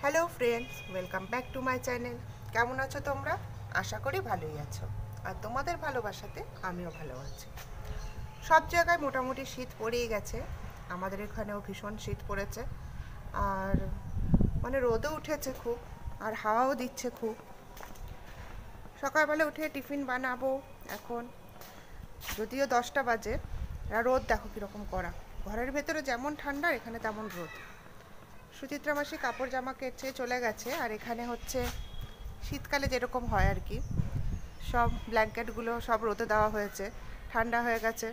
Hello friends, welcome back to my channel. কেমন আছো তোমরা? আশা করি ভালোই আছো। আর তোমাদের ভালোবাসাতে আমিও ভালো আছি। সব জায়গায় মোটামুটি শীত পড়েই গেছে, আমাদের এখানেও ভীষণ শীত পড়েছে। আর রোদও উঠেছে খুব, আর হাওয়াও দিচ্ছে খুব। সকালবেলা উঠে টিফিন বানাবো এখন, যদিও 10টা বাজে। আর রোদ দেখো কীরকম করা, ঘরের ভেতরে যেমন ঠান্ডা এখানে তেমন রোদ। সুচিত্রা মাসি কাপড় জামা কেচে চলে গেছে, আর এখানে হচ্ছে শীতকালে যেরকম হয় আর কি, সব ব্ল্যাঙ্কেটগুলো সব রোদে দেওয়া হয়েছে, ঠান্ডা হয়ে গেছে।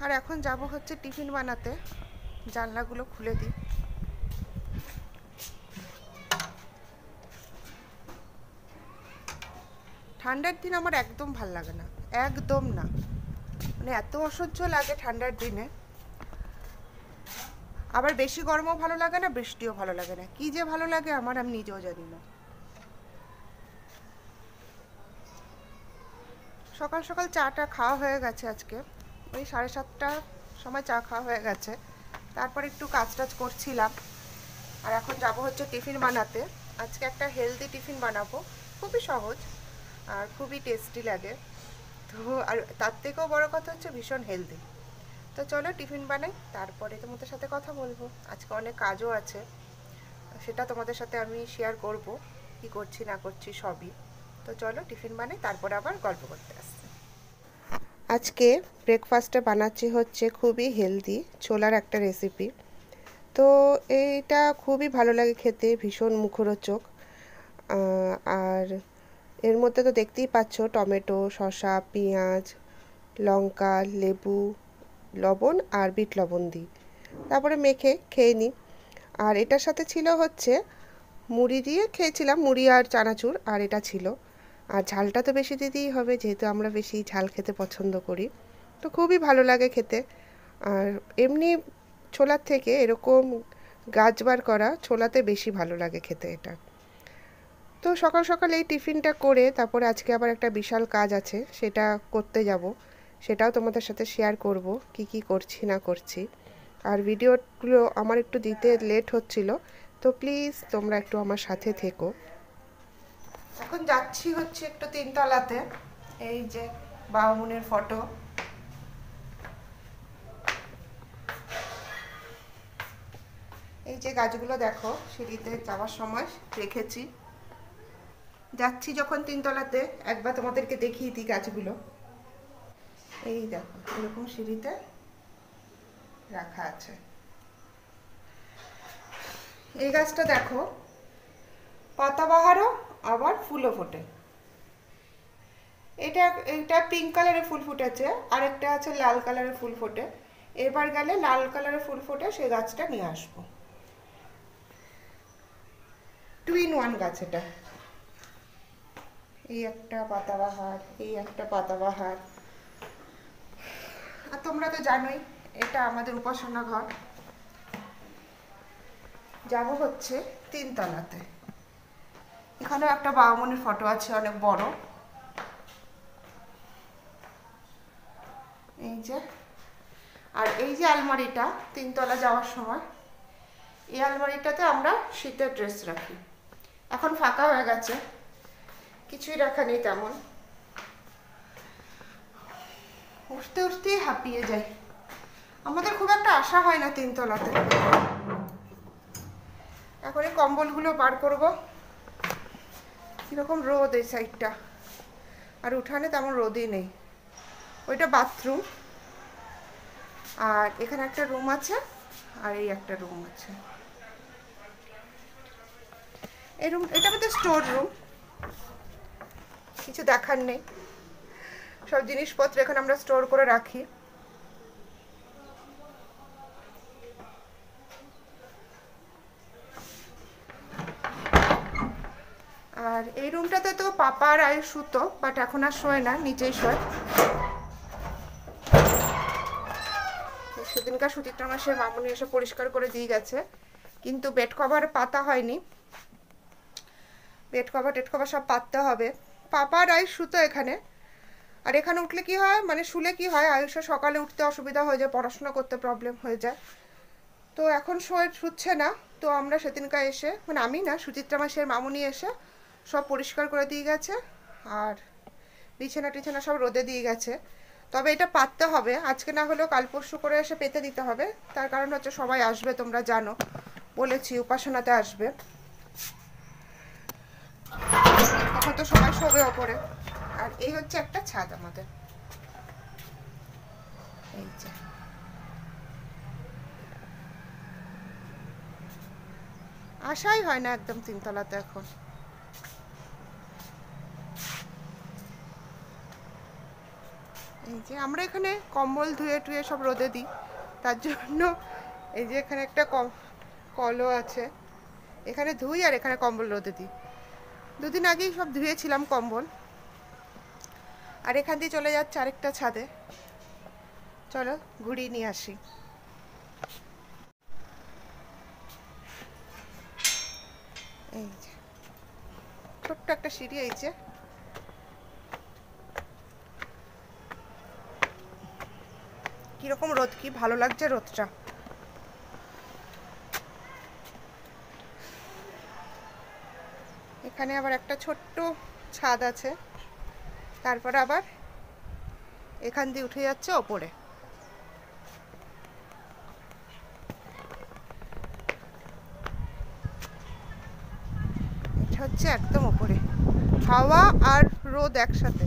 আর এখন যাব হচ্ছে টিফিন বানাতে। জানলাগুলো খুলে দিই। ঠান্ডার দিন আমার একদম ভাল লাগে না, একদম না। এত অসহ্য লাগে ঠান্ডার দিনে। আবার বেশি গরমও ভালো লাগে না, বৃষ্টিও ভালো লাগে না। কী যে ভালো লাগে আমার, আমি নিজেও জানি না। সকাল সকাল চাটা খাওয়া হয়ে গেছে আজকে, ওই 7:30টার সময় চা খাওয়া হয়ে গেছে। তারপর একটু কাজ টাজ করছিলাম। আর এখন যাব হচ্ছে টিফিন বানাতে। আজকে একটা হেলদি টিফিন বানাবো, খুবই সহজ আর খুবই টেস্টি লাগে। তো আর তার থেকেও বড় কথা হচ্ছে ভীষণ হেলদি। তো চলো টিফিন বানাই, তারপরে তোমাদের সাথে কথা বলবো। আজকে অনেক কাজও আছে, সেটা তোমাদের সাথে আমি শেয়ার করব, কি করছি না করছি সবই। তো চলো টিফিন বানাই, তারপরে আবার গল্প করতে আসছি। আজকে ব্রেকফাস্টে বানাচ্ছি হচ্ছে খুবই হেলদি ছোলার একটা রেসিপি। তো এইটা খুবই ভালো লাগে খেতে, ভীষণ মুখরোচক। আর এর মধ্যে তো দেখতেই পাচ্ছ টমেটো, শসা, পেঁয়াজ, লঙ্কা, লেবু, লবণ আর বিট লবণ দিই। তারপরে মেখে খেয়ে নিই। আর এটার সাথে ছিল হচ্ছে মুড়ি দিয়ে খেয়েছিলাম, মুড়ি আর চানাচুর, আর এটা ছিল। আর ঝালটা তো বেশি দিতেই হবে, যেহেতু আমরা বেশি ঝাল খেতে পছন্দ করি। তো খুবই ভালো লাগে খেতে। আর এমনি ছোলার থেকে এরকম গাজবার করা ছোলাতে বেশি ভালো লাগে খেতে এটা। তো সকাল সকাল এই টিফিনটা করে তারপরে আজকে আবার একটা বিশাল কাজ আছে, সেটা করতে যাব। সেটাও তোমাদের সাথে শেয়ার করব, কি কি করছি না করছি। আর ভিডিওগুলো আমার একটু দিতে লেট হচ্ছিল, তো প্লিজ তোমরা একটু আমার সাথে থেকো। এখন যাচ্ছি হচ্ছে একটু 3তলাতে। এই যে বামুনের ফটো, এই যে গাছগুলো দেখো সিঁড়িতে যাওয়ার সময় রেখেছি। যাচ্ছি যখন 3তলাতে একবার তোমাদেরকে দেখিয়ে দিই গাছগুলো। এই দেখো এরকম সিঁড়িতে রাখা আছে। এই গাছটা দেখো পাতাবাহারও, আবার ফুলও ফোটে। এটা এটা পিঙ্ক কালারের ফুল ফুটেছে, আর একটা আছে লাল কালারের ফুল ফোটে। এবার গেলে লাল কালারের ফুল ফোটে, সেই গাছটা নিয়ে আসবো। 2 in 1 গাছ এটা। এই একটা পাতাবাহার, এই একটা পাতাবাহার। আর তোমরা তো জানোই এটা আমাদের উপাসনা ঘর। যাব হচ্ছে 3তলাতে। এখানেও একটা বামুনের ফটো আছে, অনেক বড়। এই যে, আর এই যে আলমারিটা 3তলা যাওয়ার সময়, এই আলমারিটাতে আমরা শীতের ড্রেস রাখি। এখন ফাঁকা হয়ে গেছে, কিছুই রাখা নেই তেমন। উঠতে উঠতেই হাঁপিয়ে যাই। আমাদের খুব একটা আশা হয় না 3তলাতে। এখন এই কম্বলগুলো বার করবো। কীরকম রোদ এই সাইডটা, আর উঠানে তেমন রোদই নেই। ওইটা বাথরুম, আর এখানে একটা রুম আছে, আর এই একটা রুম আছে। এই রুম, এটা আমাদের স্টোর রুম, কিছু দেখার নেই। সব জিনিসপত্র এখানে আমরা স্টোর করে রাখি। আর এই রুমটাতে তো পাপা আর আয়ুষ শুতো, বাট এখন আর শোয় না, নিচেই শোয়। সেদিনকার সুচিত্রা মাসের মামুনি এসে পরিষ্কার করে দিয়ে গেছে, কিন্তু বেড কভার পাতা হয়নি। বেড কভার টেড কভার সব পাততে হবে। পাপা আর আয়ুষ শুতো এখানে। আর এখানে উঠলে কি হয়, শুলে কি হয়, আয়ুষের সকালে উঠতে অসুবিধা হয়ে যায়, পড়াশোনা করতে প্রবলেম হয়ে যায়। তো তো এখন শুচ্ছে না। তো আমরা সেদিনকার এসে, মানে আমি না, সুচিত্রা মাসের মামুনি এসে সব পরিষ্কার করে দিয়ে গেছে, আর বিছানা টিছানা সব রোদে দিয়ে গেছে। তবে এটা পাততে হবে, আজকে না হলেও কাল পরশু করে এসে পেতে দিতে হবে। তার কারণ হচ্ছে সবাই আসবে, তোমরা জানো, বলেছি উপাসনাতে আসবে। তখন তো সবাই শোবে ওপরে। আর এই হচ্ছে একটা ছাদ আমাদের, এই যে। আশাই হয় না একদম তিনতলাতে এখন। এই যে আমরা এখানে কম্বল ধুয়ে টুয়ে সব রোদে দিই, তার জন্য এই যে এখানে একটা কলও আছে, এখানে ধুই আর এখানে কম্বল রোদে দিই। দুদিন আগেই সব ধুয়েছিলাম কম্বল। আর এখান দিয়ে চলে যাচ্ছে আরেকটা ছাদে, চলো ঘুরিয়ে নিয়ে আসি। এই যে ছোট্ট একটা সিঁড়ি, এই যে কিরকম রোদ, কি ভালো লাগছে রোদটা। এখানে আবার একটা ছোট্ট ছাদ আছে, তারপরে আবার এখান দিয়ে উঠে যাচ্ছে ওপরে। এটা হচ্ছে একদম ওপরে, হাওয়া আর রোদ একসাথে।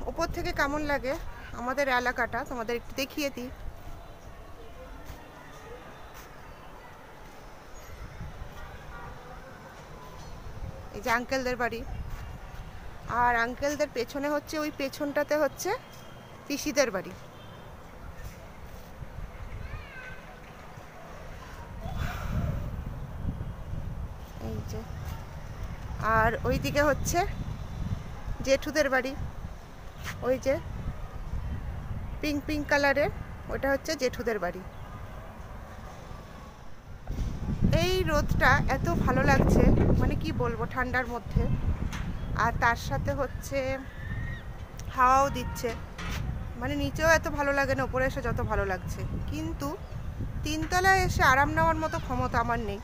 ওপর থেকে কেমন লাগে আমাদের এলাকাটা তোমাদের একটু দেখিয়ে দিই। এই যে আঙ্কেলদের বাড়ি, আর আঙ্কেলদের পেছনে হচ্ছে, ওই পেছনটাতে হচ্ছে পিসিদের বাড়ি। এই যে, আর ওইদিকে হচ্ছে জেঠুদের বাড়ি, ওই যে পিঙ্ক পিঙ্ক কালারের, ওটা হচ্ছে জেঠুদের বাড়ি। এই রোদটা এত ভালো লাগছে, মানে কি বলবো, ঠান্ডার মধ্যে। আর তার সাথে হচ্ছে হাওয়াও দিচ্ছে, মানে নিচেও এত ভালো লাগে না, উপরে এসে যত ভালো লাগছে। কিন্তু তিনতলায় এসে আরাম নেওয়ার মতো ক্ষমতা আমার নেই,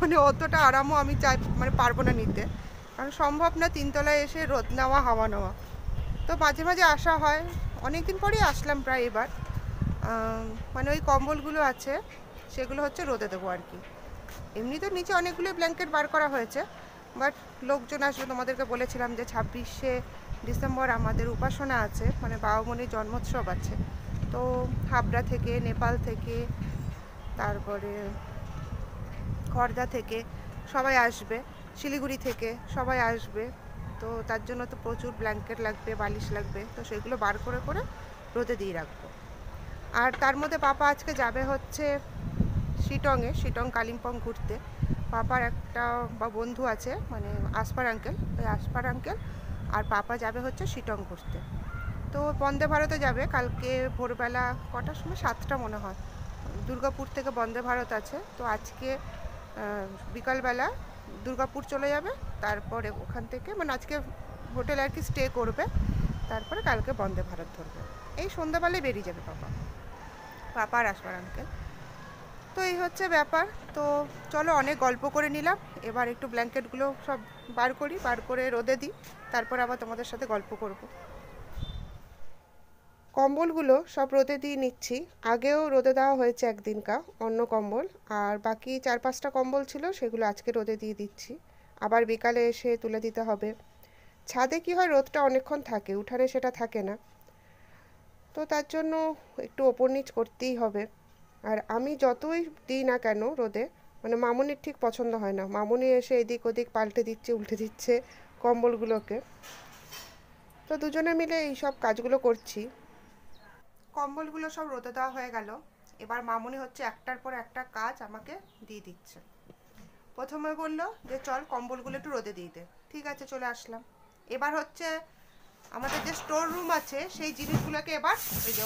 মানে অতটা আরামও আমি চাই, মানে পারবো না নিতে, কারণ সম্ভব না তিনতলায় এসে রোদ নেওয়া, হাওয়া নেওয়া। তো মাঝে মাঝে আসা হয়, অনেকদিন পরেই আসলাম প্রায় এবার। মানে ওই কম্বলগুলো আছে, সেগুলো হচ্ছে রোদে দেবো আর কি। এমনি তো নিচে অনেকগুলো ব্ল্যাঙ্কেট বার করা হয়েছে, বাট লোকজন আসবে, তোমাদেরকে বলেছিলাম যে 26শে ডিসেম্বর আমাদের উপাসনা আছে, মানে বাবামণির জন্মোৎসব আছে। তো হাবড়া থেকে, নেপাল থেকে, তারপরে খড়দা থেকে সবাই আসবে, শিলিগুড়ি থেকে সবাই আসবে। তো তার জন্য তো প্রচুর ব্ল্যাঙ্কেট লাগবে, বালিশ লাগবে, তো সেগুলো বার করে করে রোদে দিয়ে রাখবো। আর তার মধ্যে পাপা আজকে যাবে হচ্ছে শিটং কালিম্পং ঘুরতে। পাপার একটা বন্ধু আছে, মানে আসপার আঙ্কেল, ওই আসপার আঙ্কেল আর পাপা যাবে হচ্ছে শিটং ঘুরতে। তো বন্দে ভারতে যাবে কালকে ভোরবেলা, কটার সময়, 7টা মনে হয়, দুর্গাপুর থেকে বন্দে ভারত আছে। তো আজকে বিকালবেলা দুর্গাপুর চলে যাবে, তারপরে ওখান থেকে, মানে আজকে হোটেলে আর কি স্টে করবে, তারপরে কালকে বন্দে ভারত ধরবে। এই সন্ধ্যাবেলায় বেরিয়ে যাবে পাপা আর আসবার আঙ্কেল। তো এই হচ্ছে ব্যাপার। তো চলো, অনেক গল্প করে নিলাম, এবার একটু ব্ল্যাঙ্কেটগুলো সব বার করে রোদে দিই, তারপর আবার তোমাদের সাথে গল্প করব। কম্বলগুলো সব রোদে দিয়ে নিচ্ছি, আগেও রোদে দেওয়া হয়েছে একদিনকা অন্য কম্বল, আর বাকি 4-5টা কম্বল ছিল, সেগুলো আজকে রোদে দিয়ে দিচ্ছি, আবার বিকালে এসে তুলে দিতে হবে। ছাদে কি হয়, রোদটা অনেকক্ষণ থাকে, উঠানে সেটা থাকে না, তো তার জন্য একটু ওপর নিচ করতেই হবে। আর আমি যতই দিই না কেন রোদে, মানে মামুনির ঠিক পছন্দ হয় না, মামুনি এসে এদিক ওদিক পাল্টে দিচ্ছে, উল্টে দিচ্ছে কম্বলগুলোকে। তো দুজনে মিলে এই সব কাজগুলো করছি। কম্বলগুলো সব রোদে দেওয়া হয়ে গেল, এবার মামুনি হচ্ছে একটার পর একটা কাজ আমাকে দিয়ে দিচ্ছে। প্রথমে বললো যে চল কম্বলগুলো একটু রোদে দিয়ে দে, ঠিক আছে চলে আসলাম। এবার হচ্ছে আমাদের যে স্টোর রুম আছে, সেই জিনিসগুলোকে এবার এই যে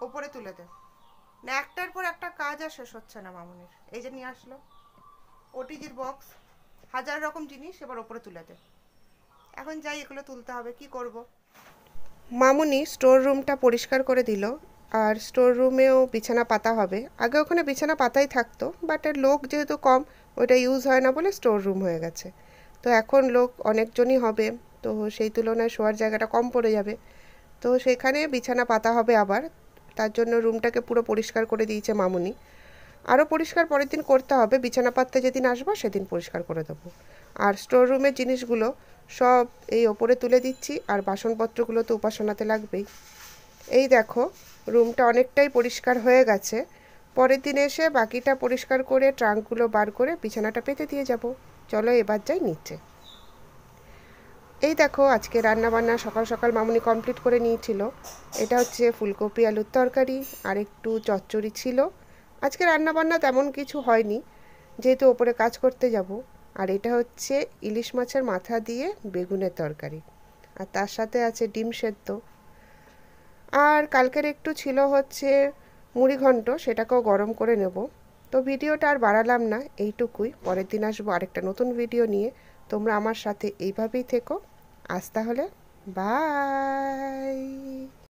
ওপরে তুলে দে। না, একটার পর একটা কাজ আর শেষ হচ্ছে না মামুনির। এই যে নিয়ে আসলো ওটিজির বক্স, হাজার রকম জিনিস এবার ওপরে তুলে দে। এখন যাই, এগুলো তুলতে হবে, কি করব। মামুনি স্টোর রুমটা পরিষ্কার করে দিল, আর স্টোর রুমেও বিছানা পাতা হবে। আগে ওখানে বিছানা পাতাই থাকতো, বাট এর লোক যেহেতু কম, ওইটা ইউজ হয় না বলে স্টোর রুম হয়ে গেছে। তো এখন লোক অনেকজনই হবে, তো সেই তুলনায় শোয়ার জায়গাটা কম পড়ে যাবে, তো সেখানে বিছানা পাতা হবে আবার। তার জন্য রুমটাকে পুরো পরিষ্কার করে দিয়েছে মামুনি। আরও পরিষ্কার পরের দিন করতে হবে, বিছানা পাততে যেদিন আসবো সেদিন পরিষ্কার করে দেবো। আর স্টোর রুমের জিনিসগুলো সব এই ওপরে তুলে দিচ্ছি, আর বাসনপত্রগুলো তো উপাসনাতে লাগবেই। এই দেখো, রুমটা অনেকটাই পরিষ্কার হয়ে গেছে। পরের দিন এসে বাকিটা পরিষ্কার করে ট্রাঙ্কগুলো বার করে বিছানাটা পেতে দিয়ে যাব। চলো এবার যাই নিচে। এই দেখো, আজকে রান্নাবান্না সকাল সকাল মামুনি কমপ্লিট করে নিয়েছিল। এটা হচ্ছে ফুলকপি আলুর তরকারি, আর একটু চচ্চড়ি ছিল। আজকে রান্নাবান্না তেমন কিছু হয়নি, যেহেতু ওপরে কাজ করতে যাব। আর এটা হচ্ছে ইলিশ মাছের মাথা দিয়ে বেগুনের তরকারি, আর তার সাথে আছে ডিম সেদ্ধ। আর কালকের একটু ছিল হচ্ছে মুড়ি ঘন্ট, সেটাকেও গরম করে নেব। তো ভিডিওটা আর বাড়ালাম না, এইটুকুই। পরের দিন আসবো আরেকটা নতুন ভিডিও নিয়ে। তোমরা আমার সাথে এইভাবেই থেকো। আজ তাহলে বাই।